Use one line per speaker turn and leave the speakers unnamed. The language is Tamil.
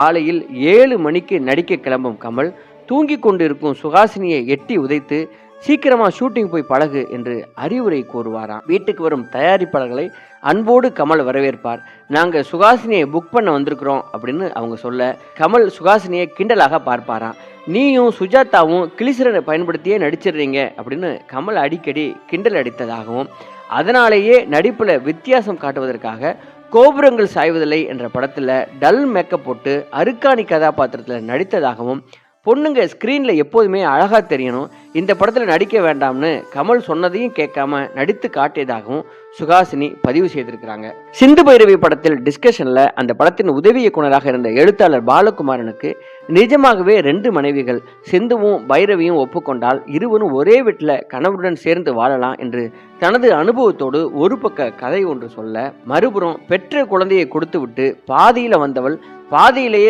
காலையில் 7 மணிக்கு நடிக்க கிளம்பும் கமல் தூங்கிக் கொண்டிருக்கும் சுஹாசினியை எட்டி உதைத்து சீக்கிரமா ஷூட்டிங் போய் பழகு என்று அறிவுரை கூறுவாராம். வீட்டுக்கு வரும் தயாரிப்பாளர்களை அன்போடு கமல் வரவேற்பார். நாங்க சுஹாசினியை புக் பண்ண வந்திருக்கிறோம் அப்படின்னு அவங்க சொல்ல கமல் சுஹாசினியை கிண்டலாக பார்ப்பாராம். நீயும் சுஜாதாவும் கிளிசரனை பயன்படுத்தியே நடிச்சிடுறீங்க அப்படின்னு கமல் அடிக்கடி கிண்டல் அடித்ததாகவும், அதனாலேயே நடிப்புல வித்தியாசம் காட்டுவதற்காக கோபுரங்கள் சாய்வதில்லை என்ற படத்துல டல் மேக்கப் போட்டு அருக்காணி கதாபாத்திரத்தில் நடித்ததாகவும், பொண்ணுங்க ஸ்க்ரீனில் எப்போதுமே அழகாக தெரியணும், இந்த படத்தில் நடிக்க வேண்டாம்னு கமல் சொன்னதையும் கேட்காம நடித்து காட்டியதாகவும் சுஹாசினி பதிவு செய்திருக்கிறாங்க. சிந்து பைரவி படத்தில் டிஸ்கஷனில் அந்த படத்தின் உதவி இயக்குநராக இருந்த எழுத்தாளர் பாலகுமாரனுக்கு நிஜமாகவே 2 மனைவிகள் சிந்துவும் பைரவியும் ஒப்புக்கொண்டால் இருவரும் ஒரே வீட்டில் கணவருடன் சேர்ந்து வாழலாம் என்று தனது அனுபவத்தோடு ஒரு பக்க கதை ஒன்று சொல்ல, மறுபுறம் பெற்ற குழந்தையை கொடுத்து விட்டு பாதியில் வந்தவள் பாதியிலேயே